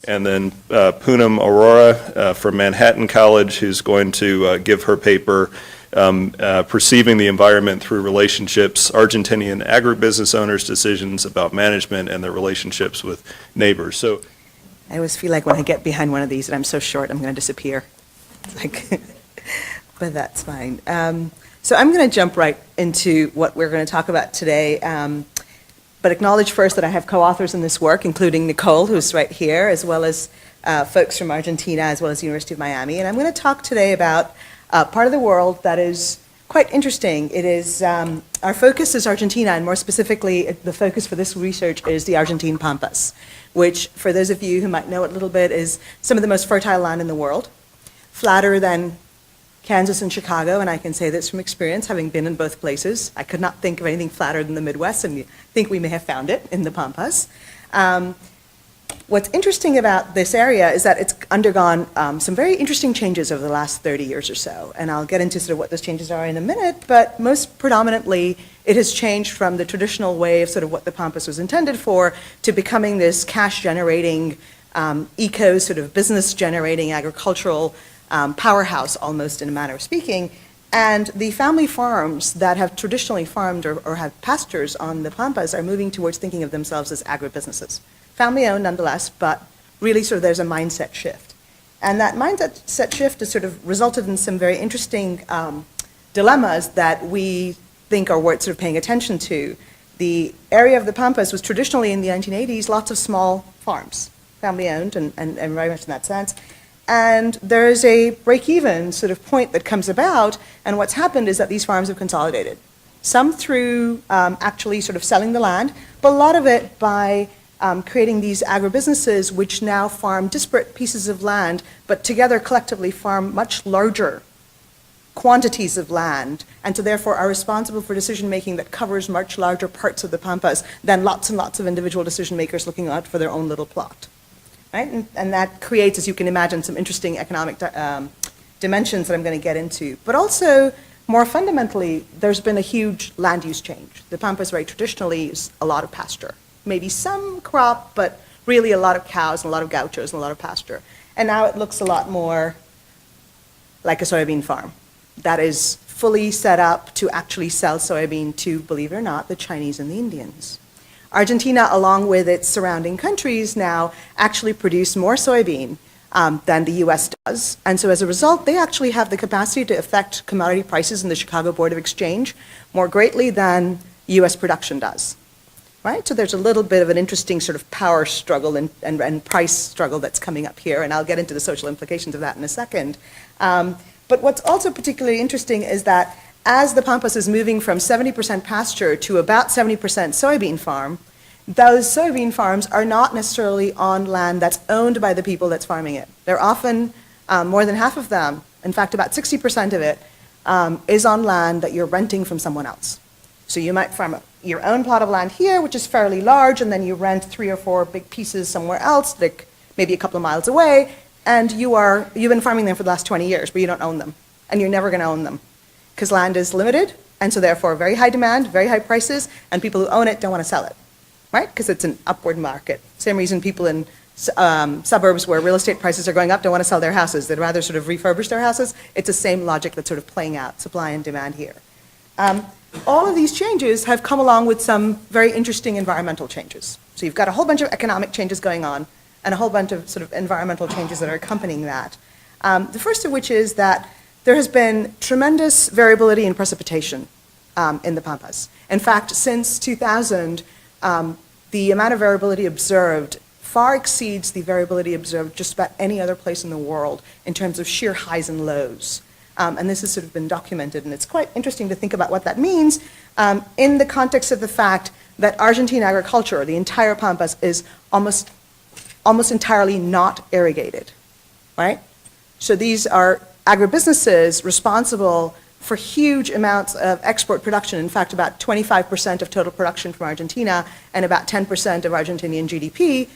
And then Poonam Arora from Manhattan College, who's going to give her paper, Perceiving the Environment Through Relationships, Argentinian Agribusiness Owners' Decisions About Management and Their Relationships with Neighbors. So, I always feel like when I get behind one of these and I'm so short, I'm going to disappear. Like, but that's fine. So I'm going to jump right into what we're going to talk about today. But acknowledge first that I have co-authors in this work, including Nicole, who's right here, as well as folks from Argentina, as well as the University of Miami. And I'm going to talk today about part of the world that is quite interesting. It is, our focus is Argentina, and more specifically, the focus for this research is the Argentine Pampas, which, for those of you who might know it a little bit, is some of the most fertile land in the world, flatter than Kansas and Chicago, and I can say this from experience, having been in both places. I could not think of anything flatter than the Midwest, and I think we may have found it in the Pampas. What's interesting about this area is that it's undergone some very interesting changes over the last 30 years or so, and I'll get into sort of what those changes are in a minute, but most predominantly, it has changed from the traditional way of sort of what the Pampas was intended for to becoming this cash-generating, sort of business-generating agricultural powerhouse, almost in a manner of speaking. And the family farms that have traditionally farmed or have pastures on the Pampas are moving towards thinking of themselves as agribusinesses. Family-owned nonetheless, but really sort of there's a mindset shift. And that mindset shift has sort of resulted in some very interesting dilemmas that we think are worth sort of paying attention to. The area of the Pampas was traditionally in the 1980s lots of small farms, family-owned and very much in that sense. And there's a break-even sort of point that comes about, and what's happened is that these farms have consolidated. Some through actually sort of selling the land, but a lot of it by creating these agribusinesses which now farm disparate pieces of land, but together collectively farm much larger quantities of land, and so therefore are responsible for decision-making that covers much larger parts of the Pampas than lots and lots of individual decision-makers looking out for their own little plot. Right? And that creates, as you can imagine, some interesting economic dimensions that I'm going to get into. But also, more fundamentally, there's been a huge land use change. The Pampas very traditionally is a lot of pasture. Maybe some crop, but really a lot of cows and a lot of gauchos and a lot of pasture. And now it looks a lot more like a soybean farm that is fully set up to actually sell soybean to, believe it or not, the Chinese and the Indians. Argentina, along with its surrounding countries now, actually produce more soybean than the US does. And so as a result, they actually have the capacity to affect commodity prices in the Chicago Board of Exchange more greatly than US production does. Right? So there's a little bit of an interesting sort of power struggle and price struggle that's coming up here, and I'll get into the social implications of that in a second. But what's also particularly interesting is that as the Pampas is moving from 70% pasture to about 70% soybean farm, those soybean farms are not necessarily on land that's owned by the people that's farming it. They're often, more than half of them, in fact about 60% of it, is on land that you're renting from someone else. So you might farm your own plot of land here, which is fairly large, and then you rent 3 or 4 big pieces somewhere else, like maybe a couple of miles away, and you've been farming them for the last 20 years, but you don't own them, and you're never going to own them, because land is limited, and so therefore very high demand, very high prices, and people who own it don't want to sell it, right? Because it's an upward market. Same reason people in suburbs where real estate prices are going up don't want to sell their houses. They'd rather sort of refurbish their houses. It's the same logic that's sort of playing out, supply and demand here. All of these changes have come along with some very interesting environmental changes. So you've got a whole bunch of economic changes going on and a whole bunch of sort of environmental changes that are accompanying that. The first of which is that there has been tremendous variability in precipitation in the Pampas. In fact, since 2000, the amount of variability observed far exceeds the variability observed just about any other place in the world in terms of sheer highs and lows. And this has sort of been documented, and it's quite interesting to think about what that means in the context of the fact that Argentine agriculture, the entire Pampas, is almost entirely not irrigated, right? So these are agribusinesses responsible for huge amounts of export production. In fact, about 25% of total production from Argentina and about 10% of Argentinian GDP,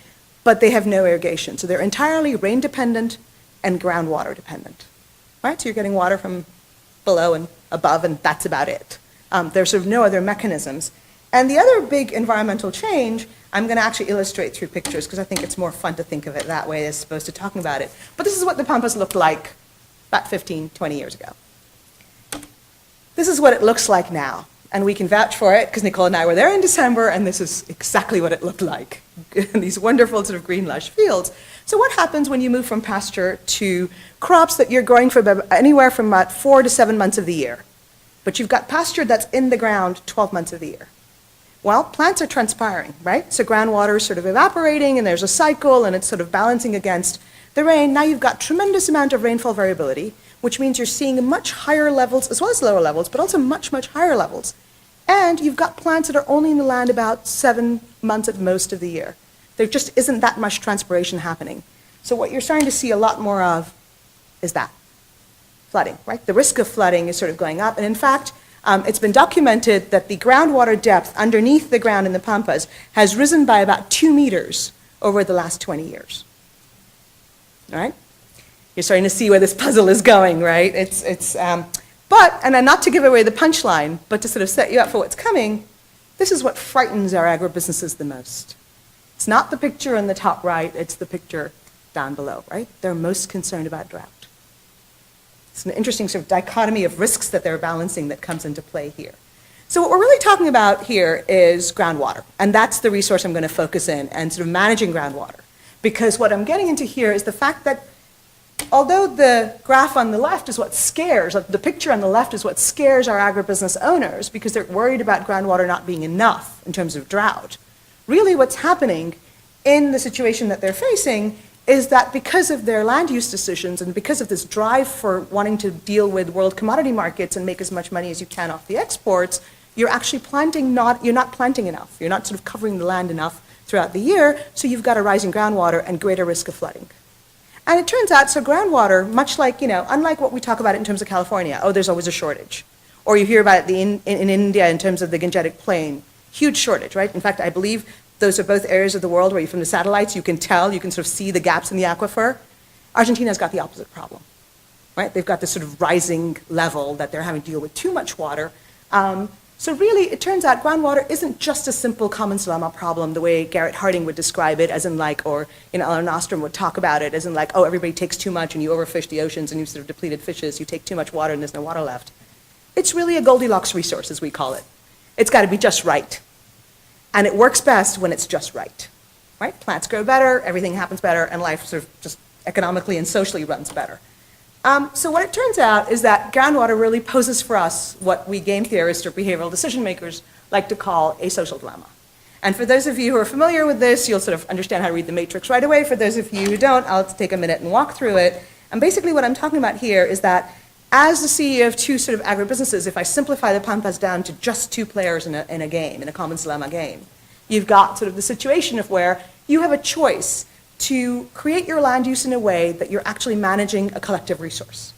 but they have no irrigation. So they're entirely rain dependent and groundwater dependent, right? So you're getting water from below and above, and that's about it. There's sort of no other mechanisms. And the other big environmental change, I'm going to actually illustrate through pictures because I think it's more fun to think of it that way as opposed to talking about it. But this is what the Pampas looked like about 15, 20 years ago. This is what it looks like now. And we can vouch for it because Nicole and I were there in December, and this is exactly what it looked like. These wonderful sort of green lush fields. So what happens when you move from pasture to crops that you're growing for anywhere from about 4 to 7 months of the year? But you've got pasture that's in the ground 12 months of the year. Well, plants are transpiring, right? So groundwater is sort of evaporating, and there's a cycle, and it's sort of balancing against the rain. Now you've got tremendous amount of rainfall variability, which means you're seeing much higher levels, as well as lower levels, but also much, much higher levels. And you've got plants that are only in the land about 7 months at most of the year. There just isn't that much transpiration happening. So what you're starting to see a lot more of is that, flooding, right? The risk of flooding is sort of going up. And in fact, it's been documented that the groundwater depth underneath the ground in the Pampas has risen by about 2 meters over the last 20 years. All right? You're starting to see where this puzzle is going, right? But, and not to give away the punchline, but to sort of set you up for what's coming, this is what frightens our agribusinesses the most. It's not the picture in the top right, it's the picture down below, right? They're most concerned about drought. It's an interesting sort of dichotomy of risks that they're balancing that comes into play here. So what we're really talking about here is groundwater, and that's the resource I'm going to focus in, and sort of managing groundwater. Because what I'm getting into here is the fact that although the graph on the left is what scares, the picture on the left is what scares our agribusiness owners because they're worried about groundwater not being enough in terms of drought, really what's happening in the situation that they're facing is that because of their land use decisions and because of this drive for wanting to deal with world commodity markets and make as much money as you can off the exports, you're actually you're not planting enough. You're not sort of covering the land enough throughout the year, so you've got a rising groundwater and greater risk of flooding. And it turns out, so groundwater, much like, unlike what we talk about in terms of California, there's always a shortage. Or you hear about it in India in terms of the Gangetic Plain, huge shortage, right? In fact, I believe those are both areas of the world where from the satellites you can tell, you can sort of see the gaps in the aquifer. Argentina's got the opposite problem, right? They've got this sort of rising level that they're having to deal with too much water. So really, it turns out groundwater isn't just a simple commons dilemma problem the way Garrett Harding would describe it, as in like, or Alan Ostrom would talk about it, as in like, everybody takes too much and you overfish the oceans and you sort of depleted fishes, you take too much water and there's no water left. It's really a Goldilocks resource, as we call it. It's got to be just right. And it works best when it's just right, right? Plants grow better, everything happens better, and life sort of just economically and socially runs better. So what it turns out is that groundwater really poses for us what we game theorists or behavioral decision makers like to call a social dilemma. And for those of you who are familiar with this, you'll sort of understand how to read the matrix right away. For those of you who don't, I'll take a minute and walk through it. And basically what I'm talking about here is that as the CEO of two sort of agribusinesses, if I simplify the Pampas down to just two players in a game, in a commons dilemma game, you've got sort of the situation of where you have a choice to create your land use in a way that you're actually managing a collective resource.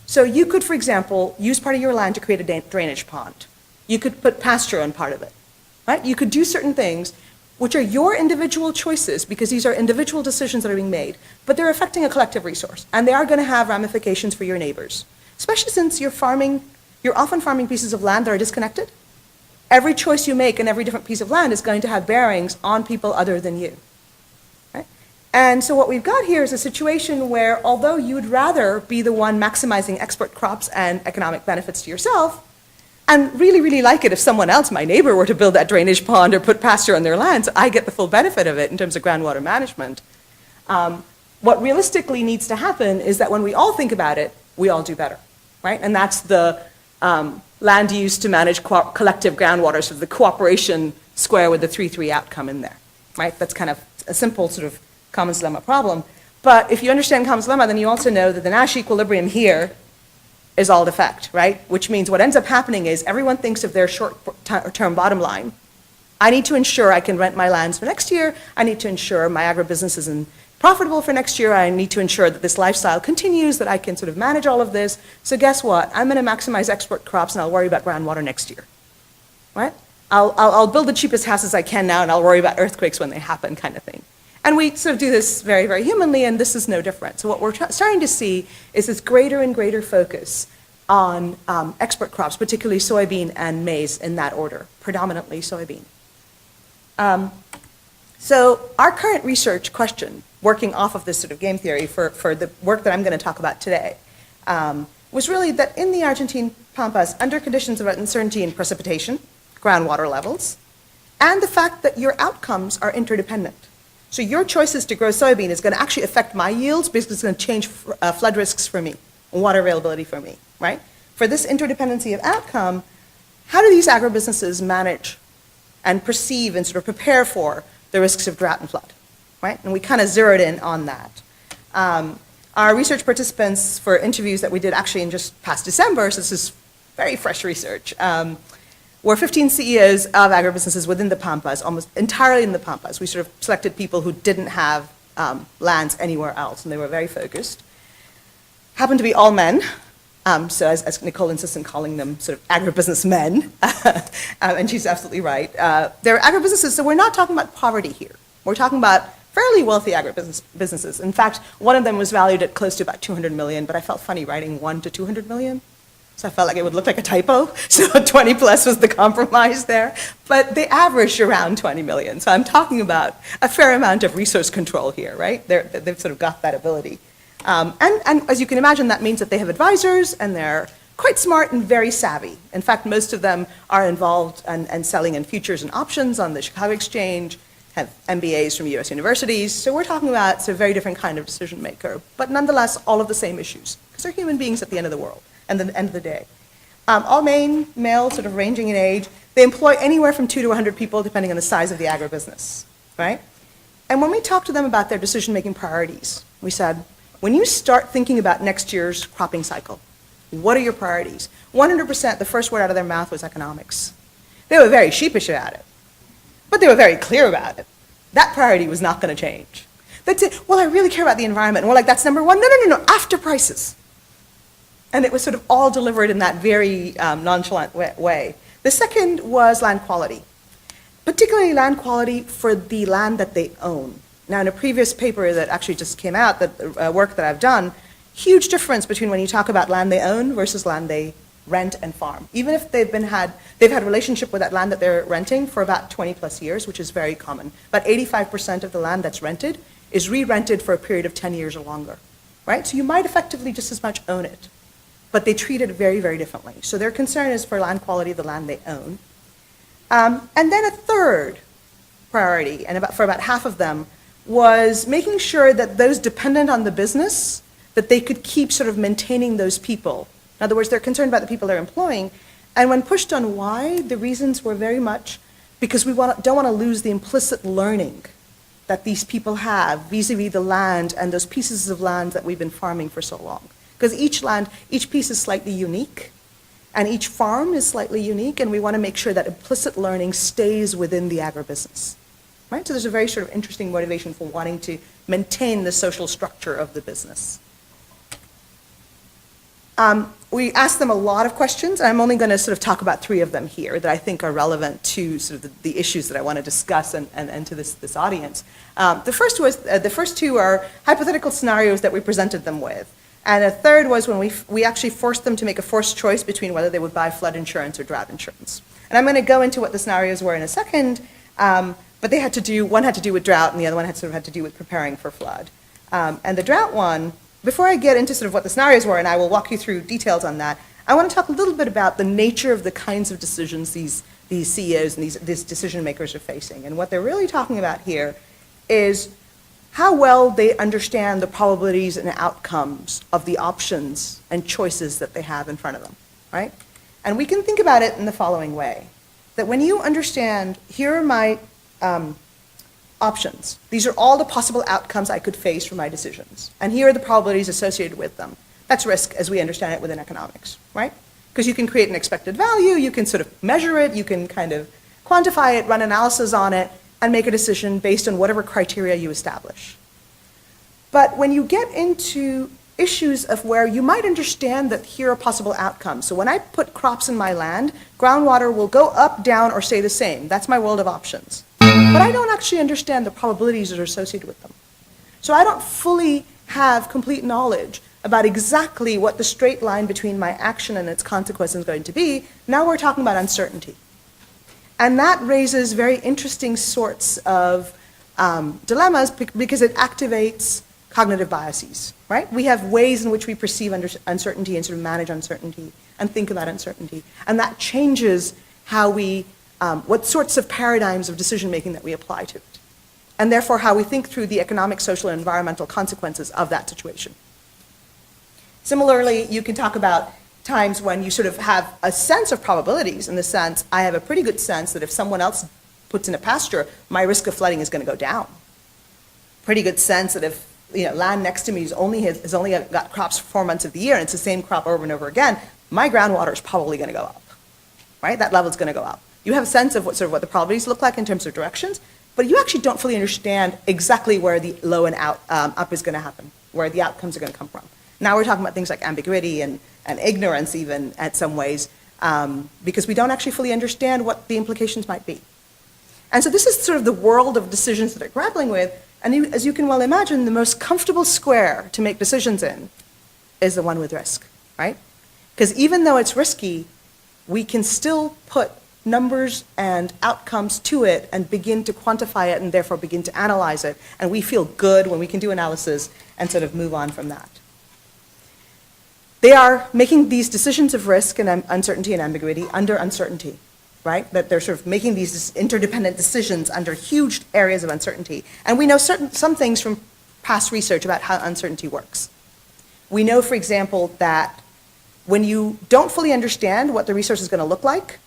So you could, for example, use part of your land to create a drainage pond. You could put pasture on part of it, right? You could do certain things which are your individual choices because these are individual decisions that are being made, but they're affecting a collective resource, and they are going to have ramifications for your neighbors, especially since you're often farming pieces of land that are disconnected. Every choice you make in every different piece of land is going to have bearings on people other than you. And so what we've got here is a situation where although you'd rather be the one maximizing export crops and economic benefits to yourself, and really, really like it if someone else, my neighbor, were to build that drainage pond or put pasture on their land, so I get the full benefit of it in terms of groundwater management. What realistically needs to happen is that when we all think about it, we all do better, right? And that's the land use to manage collective groundwater, sort of the cooperation square with the 3-3 outcome in there, right? That's kind of a simple sort of commons dilemma problem. But if you understand commons dilemma, then you also know that the Nash equilibrium here is all defect, right? Which means what ends up happening is everyone thinks of their short-term bottom line. I need to ensure I can rent my lands for next year. I need to ensure my agribusiness is in profitable for next year. I need to ensure that this lifestyle continues, that I can sort of manage all of this. So guess what? I'm going to maximize export crops, and I'll worry about groundwater next year, right? I'll build the cheapest houses I can now, and I'll worry about earthquakes when they happen, kind of thing. And we sort of do this very, very humanly, and this is no different. So what we're starting to see is this greater and greater focus on export crops, particularly soybean and maize in that order, predominantly soybean. So our current research question, working off of this sort of game theory for the work that I'm going to talk about today, was really that in the Argentine pampas, under conditions of uncertainty in precipitation, groundwater levels, and the fact that your outcomes are interdependent. So your choices to grow soybean is going to actually affect my yields because it's going to change flood risks for me, and water availability for me, right? For this interdependency of outcome, how do these agribusinesses manage and perceive and sort of prepare for the risks of drought and flood, right? And we kind of zeroed in on that. Our research participants for interviews that we did actually in just past December, so this is very fresh research, were 15 CEOs of agribusinesses within the Pampas, almost entirely in the Pampas. We sort of selected people who didn't have lands anywhere else, and they were very focused. Happened to be all men, so as Nicole insists in calling them sort of agribusiness men, and she's absolutely right. They're agribusinesses, so we're not talking about poverty here. We're talking about fairly wealthy agribusinesses. In fact, one of them was valued at close to about 200 million, but I felt funny writing 1 to 200 million. So I felt like it would look like a typo, so 20 plus was the compromise there. But they averaged around 20 million, so I'm talking about a fair amount of resource control here, right? They've sort of got that ability. And as you can imagine, that means that they have advisors, and they're quite smart and very savvy. In fact, most of them are involved and selling in futures and options on the Chicago Exchange, have MBAs from US universities, so we're talking about a very different kind of decision maker, but nonetheless, all of the same issues, because they're human beings at the end of the world. And the end of the day. All male, sort of ranging in age. They employ anywhere from 2 to 100 people, depending on the size of the agribusiness, right? And when we talked to them about their decision-making priorities, we said, when you start thinking about next year's cropping cycle, what are your priorities? 100%, the first word out of their mouth was economics. They were very sheepish about it, but they were very clear about it. That priority was not going to change. They'd say, well, I really care about the environment. And we're like, that's number one. No, after prices. And it was sort of all delivered in that very nonchalant way. The second was land quality, particularly land quality for the land that they own. Now, in a previous paper that actually just came out, that work that I've done, huge difference between when you talk about land they own versus land they rent and farm. Even if they've had relationship with that land that they're renting for about 20 plus years, which is very common. About 85% of the land that's rented is re-rented for a period of 10 years or longer, right? So you might effectively just as much own it. But they treat it very, very differently. So their concern is for land quality of the land they own. And then a third priority, and for about half of them, was making sure that those dependent on the business, that they could keep sort of maintaining those people. In other words, they're concerned about the people they're employing. And when pushed on why, the reasons were very much because we don't want to lose the implicit learning that these people have vis-a-vis the land and those pieces of land that we've been farming for so long. Because each piece is slightly unique, and each farm is slightly unique, and we want to make sure that implicit learning stays within the agribusiness, right? So there's a very sort of interesting motivation for wanting to maintain the social structure of the business. We asked them a lot of questions, and I'm only going to sort of talk about 3 of them here that I think are relevant to sort of the issues that I want to discuss and to this audience. The first 2 are hypothetical scenarios that we presented them with. And a third was when we actually forced them to make a forced choice between whether they would buy flood insurance or drought insurance. And I'm going to go into what the scenarios were in a second, but one had to do with drought, and the other one had to do with preparing for flood. And the drought one, before I get into sort of what the scenarios were, and I will walk you through details on that, I want to talk a little bit about the nature of the kinds of decisions these CEOs and these decision makers are facing. And what they're really talking about here is how well they understand the probabilities and outcomes of the options and choices that they have in front of them, right? And we can think about it in the following way, that when you understand, here are my options. These are all the possible outcomes I could face for my decisions. And here are the probabilities associated with them. That's risk as we understand it within economics, right? Because you can create an expected value, you can sort of measure it, you can kind of quantify it, run analysis on it, and make a decision based on whatever criteria you establish. But when you get into issues of where you might understand that here are possible outcomes. So when I put crops in my land, groundwater will go up, down, or stay the same. That's my world of options. But I don't actually understand the probabilities that are associated with them. So I don't fully have complete knowledge about exactly what the straight line between my action and its consequence is going to be. Now we're talking about uncertainty. And that raises very interesting sorts of dilemmas because it activates cognitive biases, right? We have ways in which we perceive uncertainty and sort of manage uncertainty and think about uncertainty. And that changes how we, what sorts of paradigms of decision-making that we apply to it. And therefore how we think through the economic, social, and environmental consequences of that situation. Similarly, you can talk about times when you sort of have a sense of probabilities in the sense, I have a pretty good sense that if someone else puts in a pasture, my risk of flooding is going to go down. Pretty good sense that if land next to me has only got crops for 4 months of the year and it's the same crop over and over again, my groundwater is probably going to go up, right? That level is going to go up. You have a sense of what the probabilities look like in terms of directions, but you actually don't fully understand exactly where the low and up is going to happen, where the outcomes are going to come from. Now we're talking about things like ambiguity and ignorance even at some ways, because we don't actually fully understand what the implications might be. And so this is sort of the world of decisions that they're grappling with. And as you can well imagine, the most comfortable square to make decisions in is the one with risk, right? Because even though it's risky, we can still put numbers and outcomes to it and begin to quantify it and therefore begin to analyze it. And we feel good when we can do analysis and sort of move on from that. They are making these decisions of risk and uncertainty and ambiguity under uncertainty, right? That they're sort of making these interdependent decisions under huge areas of uncertainty. And we know some things from past research about how uncertainty works. We know, for example, that when you don't fully understand what the resource is going to look like,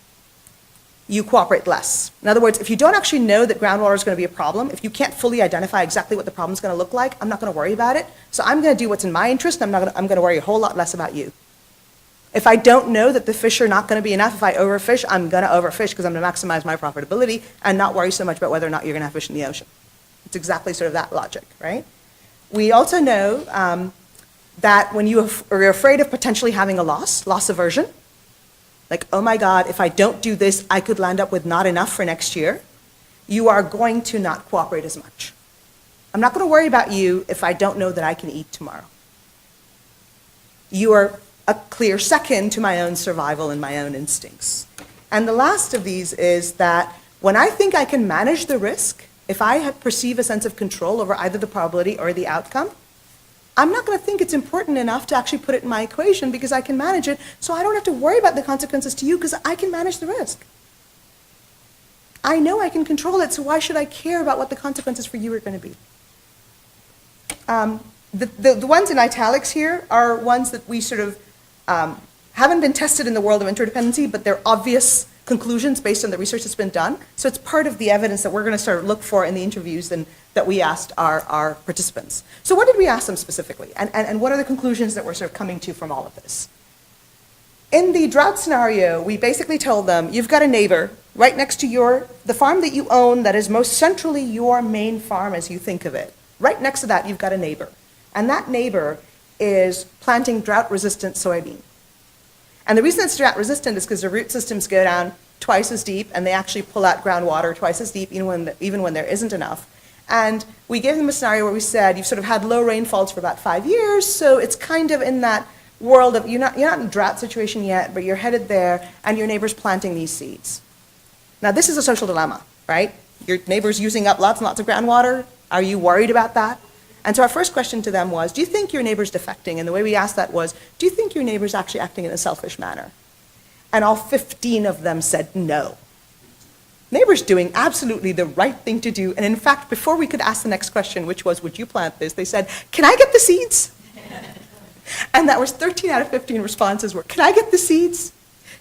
you cooperate less. In other words, if you don't actually know that groundwater is going to be a problem, if you can't fully identify exactly what the problem is going to look like, I'm not going to worry about it. So I'm going to do what's in my interest, and I'm going to worry a whole lot less about you. If I don't know that the fish are not going to be enough, if I overfish, I'm going to overfish because I'm going to maximize my profitability and not worry so much about whether or not you're going to have fish in the ocean. It's exactly sort of that logic, right? We also know that when you are afraid of potentially having a loss aversion, like, oh my God, if I don't do this, I could land up with not enough for next year, you are going to not cooperate as much. I'm not going to worry about you if I don't know that I can eat tomorrow. You are a clear second to my own survival and my own instincts. And the last of these is that when I think I can manage the risk, if I perceive a sense of control over either the probability or the outcome, I'm not going to think it's important enough to actually put it in my equation because I can manage it, so I don't have to worry about the consequences to you because I can manage the risk. I know I can control it, so why should I care about what the consequences for you are going to be? The ones in italics here are ones that we sort of haven't been tested in the world of interdependency, but they're obvious conclusions based on the research that's been done. So it's part of the evidence that we're going to sort of look for in the interviews that we asked our participants. So what did we ask them specifically? And what are the conclusions that we're sort of coming to from all of this? In the drought scenario, we basically told them, you've got a neighbor right next to the farm that you own that is most centrally your main farm as you think of it. Right next to that, you've got a neighbor. And that neighbor is planting drought-resistant soybean. And the reason it's drought-resistant is because the root systems go down twice as deep, and they actually pull out groundwater twice as deep, even when there isn't enough. And we gave them a scenario where we said, you've sort of had low rainfalls for about 5 years, so it's kind of in that world of, you're not in a drought situation yet, but you're headed there, and your neighbor's planting these seeds. Now, this is a social dilemma, right? Your neighbor's using up lots and lots of groundwater. Are you worried about that? And so our first question to them was, do you think your neighbor's defecting? And the way we asked that was, do you think your neighbor's actually acting in a selfish manner? And all 15 of them said no. Neighbor's doing absolutely the right thing to do. And in fact, before we could ask the next question, which was, would you plant this? They said, can I get the seeds? And that was 13 out of 15 responses were, can I get the seeds?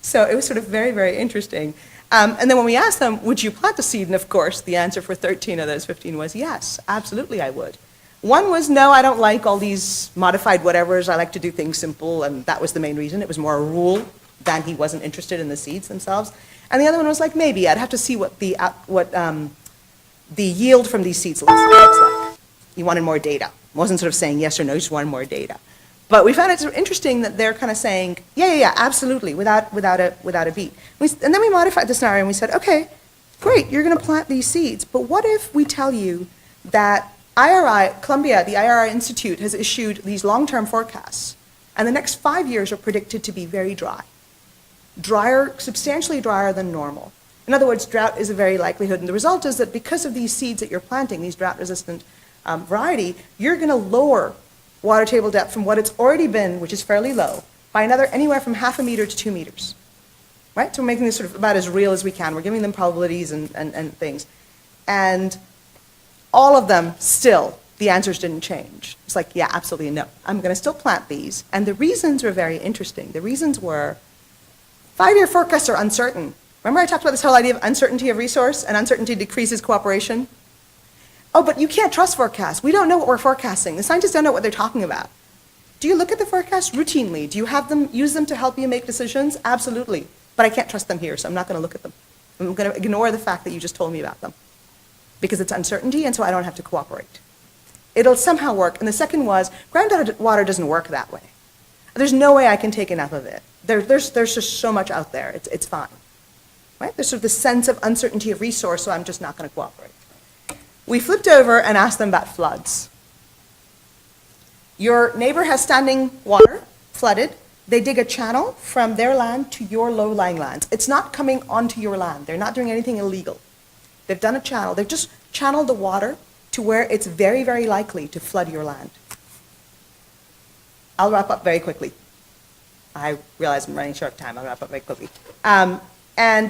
So it was sort of very, very interesting. And then when we asked them, would you plant the seed? And of course, the answer for 13 of those 15 was yes, absolutely I would. One was, no, I don't like all these modified whatevers. I like to do things simple, and that was the main reason. It was more a rule than he wasn't interested in the seeds themselves. And the other one was like, maybe I'd have to see what the yield from these seeds looks like. He wanted more data. Wasn't sort of saying yes or no, just wanted more data. But we found it sort of interesting that they're kind of saying, yeah, absolutely, without a beat. And then we modified the scenario and we said, okay, great, you're going to plant these seeds, but what if we tell you that Columbia, the IRI Institute, has issued these long-term forecasts, and the next 5 years are predicted to be very dry. Drier, substantially drier than normal. In other words, drought is a very likelihood, and the result is that because of these seeds that you're planting, these drought-resistant variety, you're going to lower water table depth from what it's already been, which is fairly low, by anywhere from 0.5 meter to 2 meters. Right? So we're making this sort of about as real as we can. We're giving them probabilities and things. And all of them still, the answers didn't change. It's like, yeah, absolutely no. I'm going to still plant these. And the reasons were very interesting. The reasons were 5-year forecasts are uncertain. Remember I talked about this whole idea of uncertainty of resource and uncertainty decreases cooperation? Oh, but you can't trust forecasts. We don't know what we're forecasting. The scientists don't know what they're talking about. Do you look at the forecasts routinely? Do you use them to help you make decisions? Absolutely. But I can't trust them here, so I'm not going to look at them. I'm going to ignore the fact that you just told me about them because it's uncertainty, and so I don't have to cooperate. It'll somehow work. And the second was, groundwater doesn't work that way. There's no way I can take enough of it. There's just so much out there. It's fine. Right? There's sort of the sense of uncertainty of resource, so I'm just not going to cooperate. We flipped over and asked them about floods. Your neighbor has standing water, flooded. They dig a channel from their land to your low-lying lands. It's not coming onto your land. They're not doing anything illegal. They've done a channel. They've just channeled the water to where it's very, very likely to flood your land. I'll wrap up very quickly. I realize I'm running short of time. I'll wrap up very quickly. And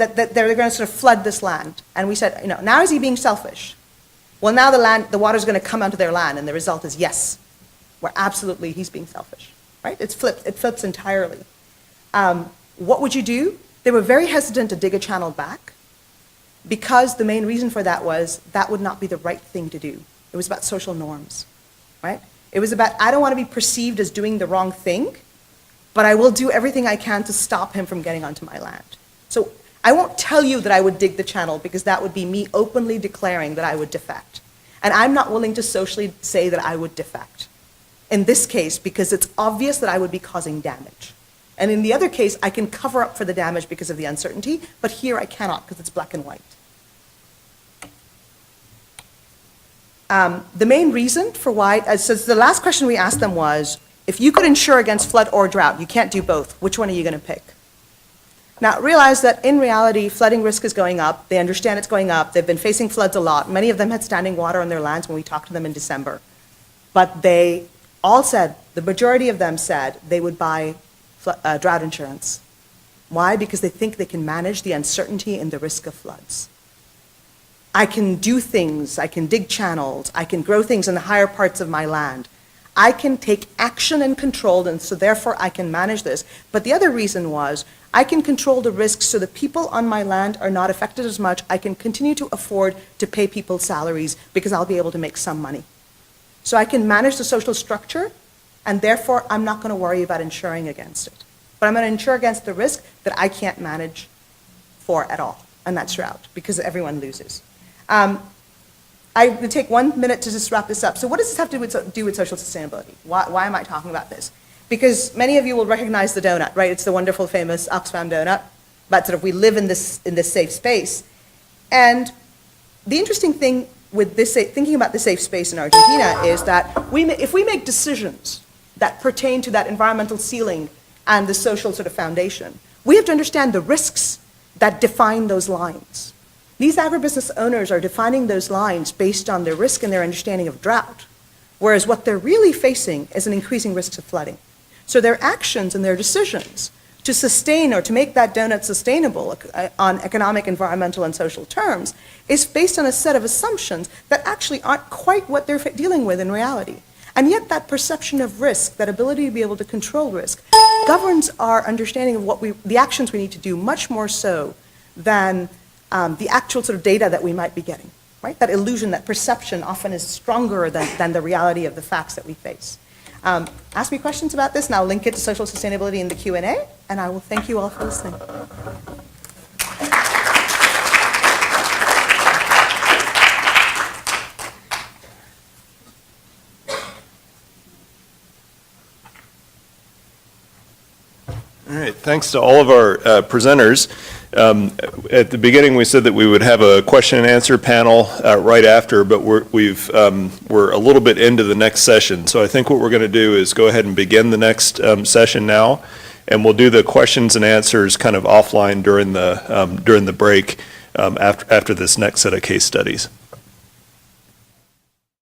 that they're going to sort of flood this land. And we said, now is he being selfish? Well, now the water's going to come onto their land, and the result is yes. Absolutely, he's being selfish. Right? It flips entirely. What would you do? They were very hesitant to dig a channel back because the main reason for that was that would not be the right thing to do. It was about social norms, right? It was about, I don't want to be perceived as doing the wrong thing, but I will do everything I can to stop him from getting onto my land. So I won't tell you that I would dig the channel because that would be me openly declaring that I would defect. And I'm not willing to socially say that I would defect. In this case, because it's obvious that I would be causing damage. And in the other case, I can cover up for the damage because of the uncertainty, but here I cannot because it's black and white. The main reason for why, so the last question we asked them was, if you could insure against flood or drought, you can't do both, which one are you going to pick? Now, realize that in reality, flooding risk is going up. They understand it's going up. They've been facing floods a lot. Many of them had standing water on their lands when we talked to them in December. But they all said, the majority of them said they would buy drought insurance. Why? Because they think they can manage the uncertainty and the risk of floods. I can do things, I can dig channels, I can grow things in the higher parts of my land. I can take action and control, and so therefore I can manage this. But the other reason was, I can control the risks so the people on my land are not affected as much. I can continue to afford to pay people salaries because I'll be able to make some money. So I can manage the social structure, and therefore I'm not going to worry about insuring against it. But I'm going to insure against the risk that I can't manage for at all, and that's drought, because everyone loses. I would take 1 minute to just wrap this up. So what does this have to do with social sustainability? Why am I talking about this? Because many of you will recognize the donut, right? It's the wonderful, famous Oxfam donut, but sort of we live in this safe space. And the interesting thing with this, thinking about the safe space in Argentina is that if we make decisions that pertain to that environmental ceiling and the social sort of foundation, we have to understand the risks that define those lines. These agribusiness owners are defining those lines based on their risk and their understanding of drought, whereas what they're really facing is an increasing risk of flooding. So their actions and their decisions to sustain or to make that donut sustainable on economic, environmental, and social terms is based on a set of assumptions that actually aren't quite what they're dealing with in reality. And yet that perception of risk, that ability to be able to control risk, governs our understanding of the actions we need to do much more so than the actual sort of data that we might be getting, right? That illusion, that perception often is stronger than the reality of the facts that we face. Ask me questions about this, and I'll link it to social sustainability in the Q&A, and I will thank you all for listening. All right, thanks to all of our presenters. At the beginning, we said that we would have a question and answer panel right after, but we're a little bit into the next session. So I think what we're going to do is go ahead and begin the next session now, and we'll do the questions and answers kind of offline during the break after this next set of case studies.